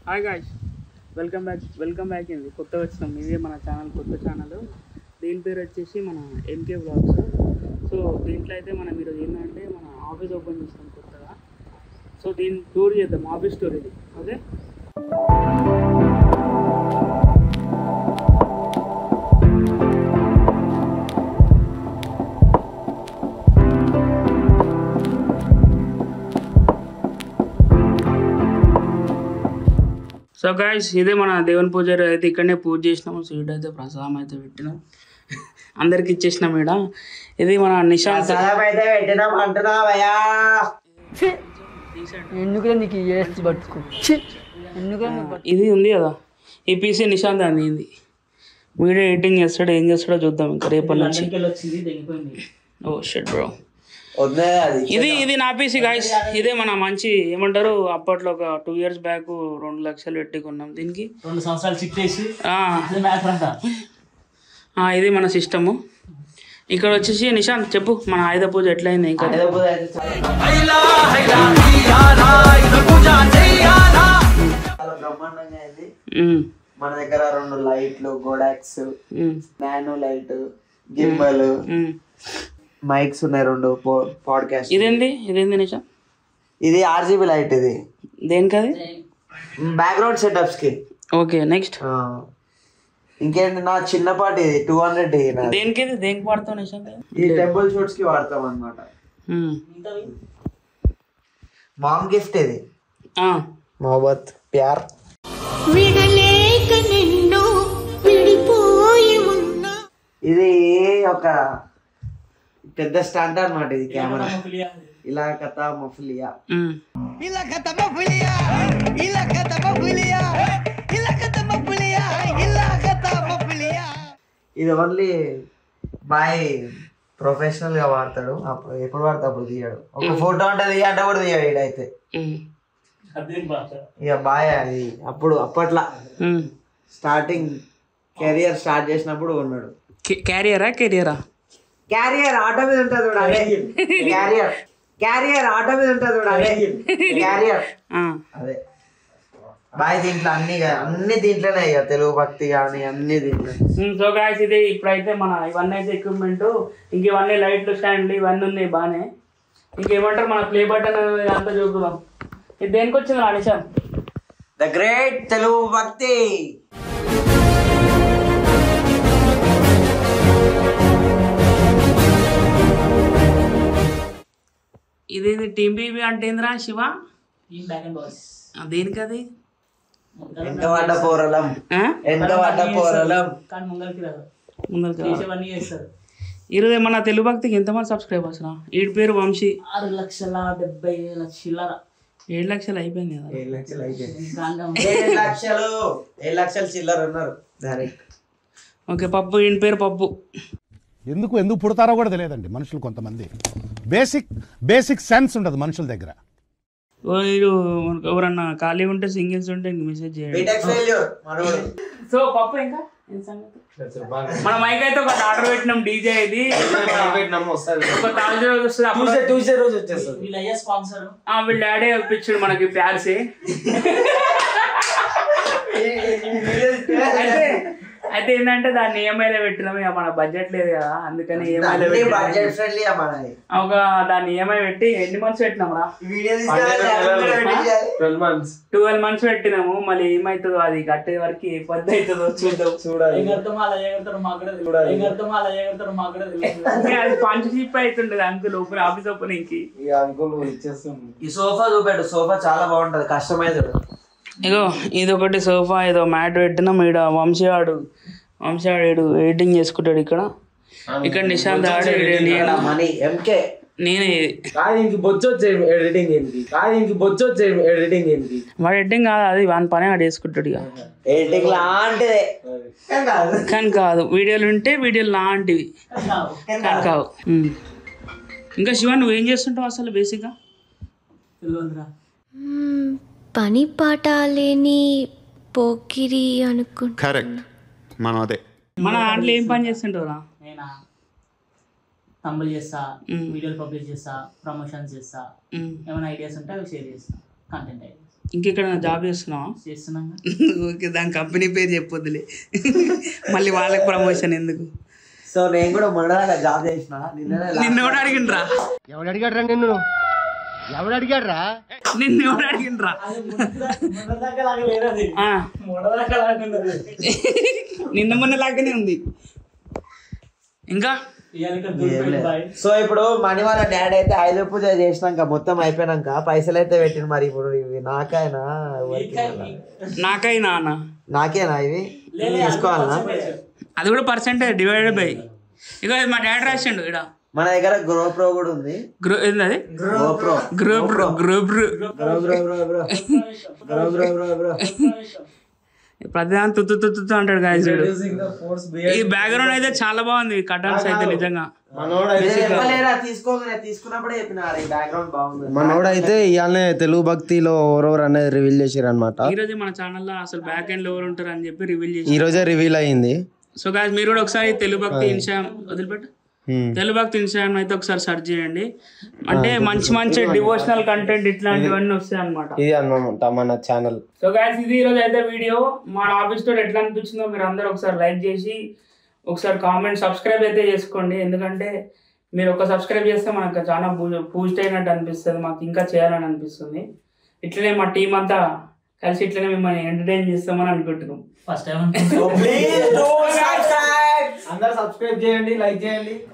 Hi guys, welcome back అండి. కొత్తగా వచ్చినాం. ఇదే మన ఛానల్, కొత్త ఛానల్. దీని పేరు వచ్చేసి మన ఎంకే వ్లాగ్స్. సో దీంట్లో అయితే మనం ఈరోజు ఏంటంటే మన ఆఫీస్ ఓపెన్ చేస్తాం కొత్తగా. సో దీన్ని టూర్ చేద్దాం, ఆఫీస్ టూర్ ఇది. ఓకే, సో గాయ్స్ ఇదే మన దేవుని పూజ అయితే ఇక్కడనే పూజ చేసినాము. స్వీట్ అయితే ప్రసాదం అయితే పెట్టినాం, అందరికి ఇచ్చేసినాం. ఇక్కడ ఇది మన నిశాంత్. ఇది ఉంది కదా ఈ పీసీ నిశాంత్ అని. ఇది వీడియో ఎడిటింగ్ చేస్తాడు, ఏం చేస్తాడో చూద్దాం ఇంకా రేపటి నుంచి. ఓ షిట్ బ్రో, ఇది నా పీసీ గాయ్స్. ఇదే మన మంచి ఏమంటారు, అప్పట్లో ఒక 2 years బ్యాక్ 2 లక్షలు పెట్టి కొన్నాం దీనికి. 2 సంవత్సరాలు చిట్టేసి ఇది మన సిస్టము. ఇక్కడ వచ్చేసి నిశాంత్ చెప్పు, మన ఆయుధ పూజ ఎట్లయింది? ఇంకా బ్రహ్మాండంగా అయింది. మన దగ్గర 2 లైట్లు, Godox, nano light, gimbal, mics ఉన్నాయి, 2 పాడ్కాస్ట్. ఇదేంది నిషా? ఇది RGB లైట్. ఇది దేనికది? బ్యాక్గ్రౌండ్ సెటప్స్ కి. ఓకే, నెక్స్ట్ ఇంకేంటి, నా చిన్నపాటి ఇది 200. దేనికి వాడతావు నిషా? ఈ టెంపుల్ షూట్స్ కి వాడతాం అన్నమాట. మామ్ గిఫ్ట్ ఇది, మొహబ్బత్ ప్యార్. ఇది ఒక పెద్ద స్టాండ్ అన్నమాట. ఇది కెమెరా ఇలా కథ మఫ్లియా. ఇది ఓన్లీ బాయ్ ప్రొఫెషనల్ గా వాడతాడు. ఎప్పుడు వాడితే అప్పుడు తీయడు. ఒక ఫోటో ఉంటుంది అంటే కూడా తీయడు. ఇడైతే ఇక బాయ్ అది అప్పట్లో స్టార్టింగ్ కెరియర్ స్టార్ట్ చేసినప్పుడు ఉన్నాడు. క్యారియర్ ఆటో మీద ఉంటుంది చూడ, అదే క్యారియర్ ఆటో మీద ఉంటుంది చూడ, అదే క్యారియర్. అదే బాయ్. దీంట్లో అన్ని దీంట్లోనే ఇక తెలుగు భక్తి కానీ అన్ని దీంట్లో. సో గాయ్స్ ఇది ఇప్పుడైతే మన ఇవన్నీ అయితే ఎక్విప్మెంట్, ఇంక ఇవన్నీ లైట్లు, స్టాండ్లు ఇవన్నీ ఉన్నాయి బాగానే. ఇంకేమంటారు, మన ప్లే బటన్ అంతా చూపుదాం. ఇది దేనికి వచ్చింది నా నిషా? ద గ్రేట్ తెలుగు భక్తి. ఇదేంది టీమ్ బీబీ అంటే ఏంద్రా శివ? దేనికి అది? ఎంతవాడ పోరలం, ఎంతవాడ పోరలం. ఈరోజు మన తెలుగు భక్తికి ఎంతమంది సబ్స్క్రైబర్స్ రా? వీడి పేరు వంశీ. 6,70,000 చిల్లర. 7 లక్షలు అయిపోయింది కదా? 7 లక్షలు అయిపోయింది. 7 లక్షలు చిల్లర ఉన్నారు డైరెక్ట్. ఓకే, పప్పు. ఈయన పేరు పప్పు. ఎందుకు పుడతారో కూడా తెలియదండి మనుషులు. కొంతమంది బేసిక్ సెన్స్ ఉండదు మనుషుల దగ్గర. ఎవరన్నా ఖాళీ ఉంటే, సింగిల్స్ ఉంటే ఇంక మెసేజ్ చేయండి. సో పప్పు ఇంకా మన మైక్ అయితే ఒక ఆర్డర్ పెట్టినాం, డీజే. ఇది ఒక తాజా రోజు వస్తుంది, ట్యూస్డే రోజు వచ్చేస్తుంది. వీళ్ళ డాడీ పిచ్చుడు మనకి ప్యార్సే. అయితే ఏంటంటే దాన్ని EMIలో పెట్టినాం. ఇక మన బడ్జెట్ లేదు కదా, అందుకని EMIలో ఒక దాన్ని EMI పెట్టి ఎన్ని మంత్స్ పెట్టినాం రా? 12 months పెట్టినాము. మళ్ళీ ఏమవుతుందో అది కట్టే వరకు పొద్దు అవుతుందో చూడాలి. అది స్పాన్సర్షిప్ అవుతుంటది అంకుల్ ఓపెన్ ఆఫీస్ ఓపెనింగ్ కి. ఈ సోఫా చూపెట్టు, సోఫా చాలా బాగుంటది, కష్టమైంది. ఇగో ఇది ఒకటి సోఫా, ఏదో మ్యాట్ పెట్టినాం. ఇక్కడ వంశీవాడు ఎడిటింగ్ చేసుకుంటాడు. ఇక్కడ నిశాంత్ నేనే. వాడు ఎడిటింగ్ కాదు, అది వాని పని ఆడు చేసుకుంటాడు. ఇక ఎడిటింగ్ లాంటిదే కానీ కాదు, వీడియోలు ఉంటే వీడియోలు లాంటివి కానీ కావు. ఇంకా శివ, నువ్వేం చేస్తుంటావు అసలు బేసిక్గా? పని పాట లేని పోకిరి అనుకుంటా. కరెక్ట్, మనం అదే. మన దాంట్లో ఏం పని చేస్తుంటావురా? నేనా తంబులు చేస్తా, వీడియోలు పబ్లిష్ చేస్తా, ప్రమోషన్స్ చేస్తా, ఏమైనా ఐడియాస్ ఉంటే అవి షేర్ చేస్తా, కంటెంట్ ఐడియాస్. ఇంకెక్కడ జాబ్ చేస్తున్నావా? చేస్తున్నాం. ఓకే, దాని కంపెనీ పేరు చెప్పొద్దులే, మళ్ళీ వాళ్ళకి ప్రమోషన్ ఎందుకు. సో నేను కూడా మొన్నదాకా జాబ్ చేసిన. నిన్ను ఎవడు అడిగిండ్రా? ఎవడు అడిగాడ్రా నిన్ను? ఎవడు అడిగాడ్రా? నిన్ను ఎవడు అడిగిండ్రా? నిన్న మొన్న లాగానే ఉంది. ఇంకా సో ఇప్పుడు మనీ వాళ్ళ డాడీ అయితే ఆయుధ పూజ చేసినాక మొత్తం అయిపోయినాక పైసలు అయితే పెట్టిండు. మరి ఇప్పుడు ఇవి నాకైనా నాకైనా నాకేనా ఇవి తీసుకోవాలనా? అది కూడా పర్సెంటేజ్ డివైడెడ్ బై. ఇక మా డాడీ రాసిండు ఇక్కడ. మన దగ్గర గ్రోప్రో కూడా ఉంది. ఏంటది? గ్రోప్రో ప్రధాన తుత్తు అంటాడు గాయస్. ఈ బ్యాక్గ్రౌండ్ అయితే చాలా బాగుంది, కటన్స్ అయితే నిజంగా. తీసుకున్నప్పుడే చెప్పిన బ్యాక్గ్రౌండ్ బాగుంది. మనోడైతే ఇవాళ తెలుగు భక్తిలో ఎవరెవరు అనేది రివీల్ చేసారు అనమాట. ఈ రోజు మన ఛానల్లో అసలు బ్యాక్ ఎండ్ లో ఎవరు ఉంటారు అని చెప్పి రివీల్ చేసి ఈ రోజే రివీల్ అయింది. సో గాయస్ మీరు కూడా ఒకసారి తెలుగు భక్తి ఇన్స్టాగ్రామ్ వదిలిపెట్టు, తెలుగు భక్తి ఇన్స్టాగ్రామ్ అయితే ఒకసారి సెర్చ్ చేయండి. అంటే మంచి మంచి డివోషనల్ కంటెంట్ ఇట్లాంటివన్నీ వస్తాయి అనమాట. ఇది అన్నమాట మన ఛానల్. సో గాయస్ ఇది ఈ రోజు అయితే వీడియో. మన ఆఫీస్ తోటి ఎట్లా అనిపించిందో మీరు అందరూ ఒకసారి లైక్ చేసి ఒకసారి కామెంట్, సబ్స్క్రైబ్ అయితే చేసుకోండి. ఎందుకంటే మీరు ఒక సబ్స్క్రైబ్ చేస్తే మనకు చాలా బూస్ట్ అయినట్టు అనిపిస్తుంది, మాకు ఇంకా చేయాలని అనిపిస్తుంది. ఇట్లనే మా టీం అంతా కలిసి ఇట్లనే మిమ్మల్ని ఎంటర్టైన్ చేస్తామని అనుకుంటున్నాం. ఫస్ట్ టైం అందరూ సబ్స్క్రైబ్ చేయండి, లైక్ చేయండి.